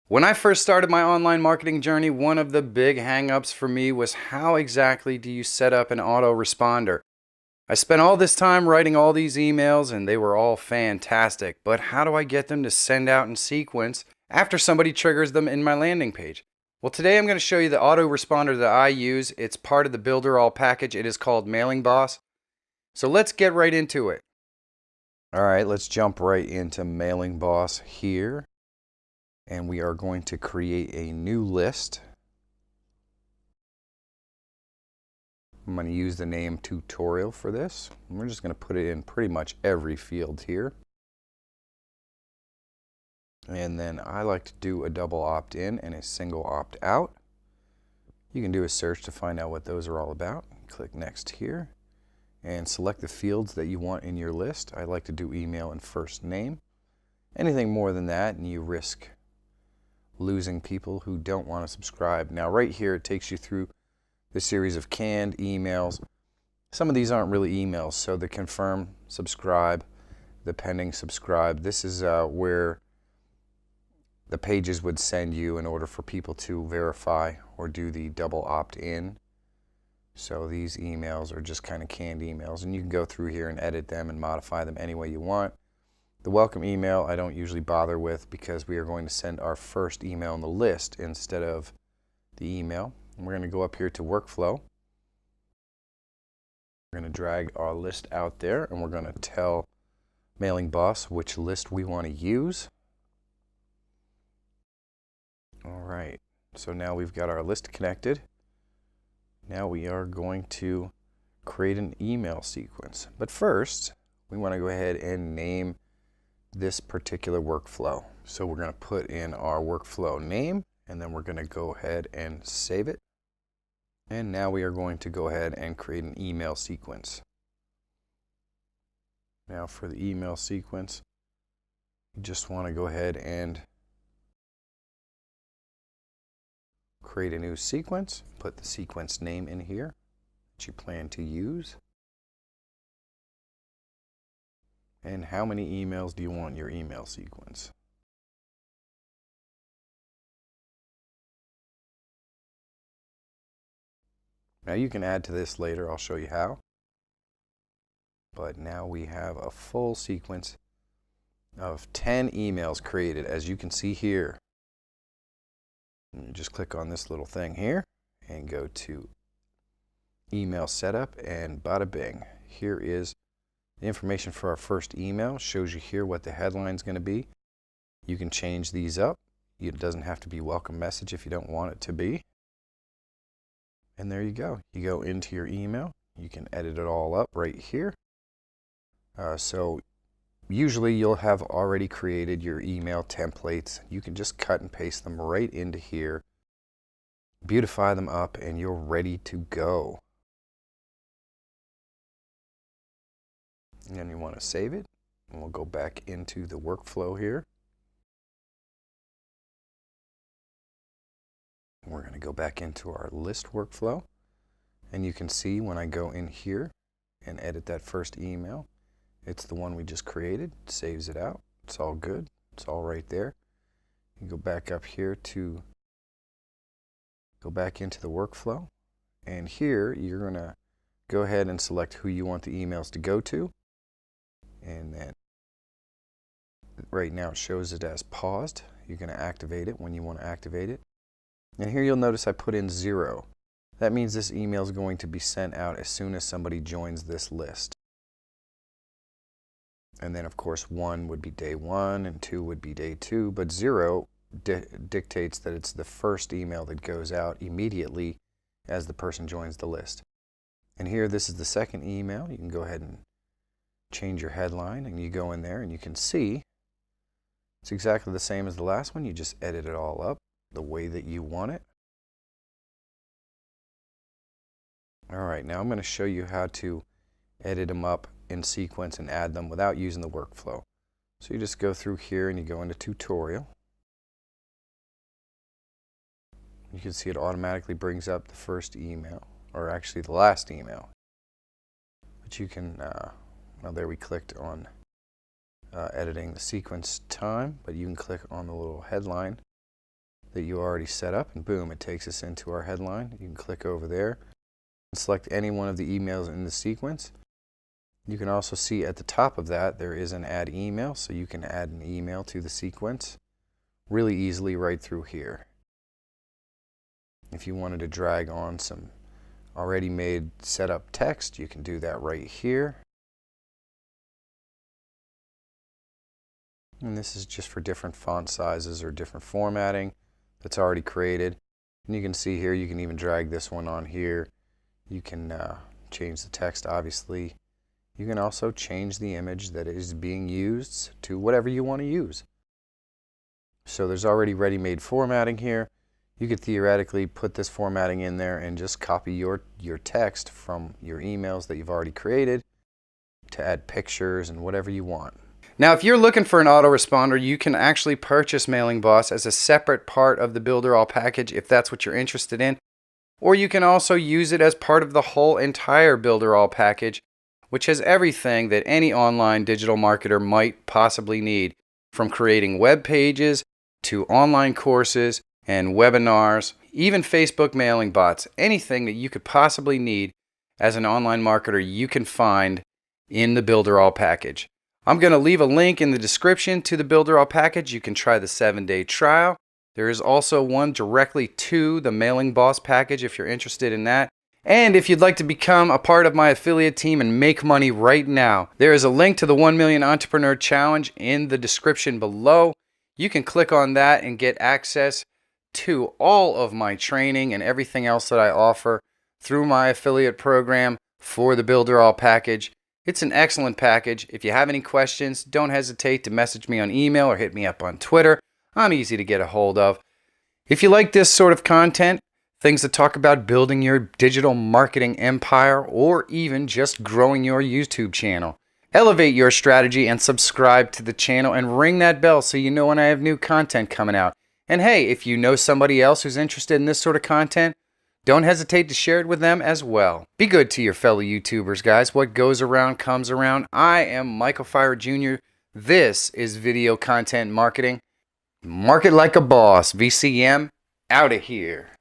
When I first started my online marketing journey, one of the big hang-ups for me was how exactly do you set up an autoresponder? I spent all this time writing all these emails and they were all fantastic, but how do I get them to send out in sequence after somebody triggers them in my landing page? Well, today I'm going to show you the autoresponder that I use. It's part of the Builderall package. It is called MailingBoss. So let's get right into it. All right, let's jump right into MailingBoss here. And we are going to create a new list. I'm going to use the name tutorial for this. And we're just going to put it in pretty much every field here. And then I like to do a double opt-in and a single opt-out. You can do a search to find out what those are all about. Click next here and select the fields that you want in your list. I like to do email and first name. Anything more than that and you risk losing people who don't want to subscribe. Now right here it takes you through the series of canned emails. Some of these aren't really emails, so the confirm, subscribe, the pending subscribe. This is where the pages would send you in order for people to verify or do the double opt-in. So these emails are just kind of canned emails, and you can go through here and edit them and modify them any way you want. The welcome email I don't usually bother with because we are going to send our first email in the list instead of the email. And we're going to go up here to workflow. We're going to drag our list out there and we're going to tell MailingBoss which list we want to use. All right, so now we've got our list connected. Now we are going to create an email sequence. But first, we want to go ahead and name this particular workflow. So we're going to put in our workflow name and then we're going to go ahead and save it. And now we are going to go ahead and create an email sequence. Now for the email sequence, you just want to go ahead and create a new sequence. Put the sequence name in here that you plan to use. And how many emails do you want in your email sequence? Now you can add to this later, I'll show you how. But now we have a full sequence of 10 emails created, as you can see here. And you just click on this little thing here and go to email setup and bada bing. Here is the information for our first email. Shows you here what the headline is going to be. You can change these up. It doesn't have to be welcome message if you don't want it to be. And there you go. You go into your email. You can edit it all up right here. So usually you'll have already created your email templates. You can just cut and paste them right into here. Beautify them up and you're ready to go. And then you want to save it, and we'll go back into the workflow here. We're going to go back into our list workflow, and you can see when I go in here and edit that first email, it's the one we just created. It saves it out. It's all good. It's all right there. You go back up here to go back into the workflow, and here you're going to go ahead and select who you want the emails to go to. And then right now it shows it as paused. You're going to activate it when you want to activate it. And here you'll notice I put in 0. That means this email is going to be sent out as soon as somebody joins this list. And then of course 1 would be day 1 and 2 would be day 2, but 0 dictates that it's the first email that goes out immediately as the person joins the list. And here this is the second email. You can go ahead and change your headline and you go in there and you can see it's exactly the same as the last one. You just edit it all up the way that you want it. Alright, now I'm going to show you how to edit them up in sequence and add them without using the workflow. So you just go through here and you go into tutorial. You can see it automatically brings up the first email, or actually the last email. But you can well, there we clicked on editing the sequence time, but you can click on the little headline that you already set up, and boom, it takes us into our headline. You can click over there and select any one of the emails in the sequence. You can also see at the top of that there is an add email, so you can add an email to the sequence really easily right through here. If you wanted to drag on some already made setup text, you can do that right here. And this is just for different font sizes or different formatting that's already created. And you can see here, you can even drag this one on here. You can change the text, obviously. You can also change the image that is being used to whatever you want to use. So there's already ready-made formatting here. You could theoretically put this formatting in there and just copy your text from your emails that you've already created to add pictures and whatever you want. Now, if you're looking for an autoresponder, you can actually purchase MailingBoss as a separate part of the Builderall package if that's what you're interested in. Or you can also use it as part of the whole entire Builderall package, which has everything that any online digital marketer might possibly need, from creating web pages to online courses and webinars, even Facebook mailing bots. Anything that you could possibly need as an online marketer, you can find in the Builderall package. I'm going to leave a link in the description to the Builderall package. You can try the 7-day trial. There is also one directly to the MailingBoss package if you're interested in that. And if you'd like to become a part of my affiliate team and make money right now, there is a link to the 1 Million Entrepreneur Challenge in the description below. You can click on that and get access to all of my training and everything else that I offer through my affiliate program for the Builderall package. It's an excellent package. If you have any questions, don't hesitate to message me on email or hit me up on Twitter. I'm easy to get a hold of. If you like this sort of content, things that talk about building your digital marketing empire or even just growing your YouTube channel, elevate your strategy and subscribe to the channel and ring that bell so you know when I have new content coming out. And hey, if you know somebody else who's interested in this sort of content, don't hesitate to share it with them as well. Be good to your fellow YouTubers, guys. What goes around comes around. I am Michael Feyrer Jr. This is Video Content Marketing. Market like a boss. VCM, out of here.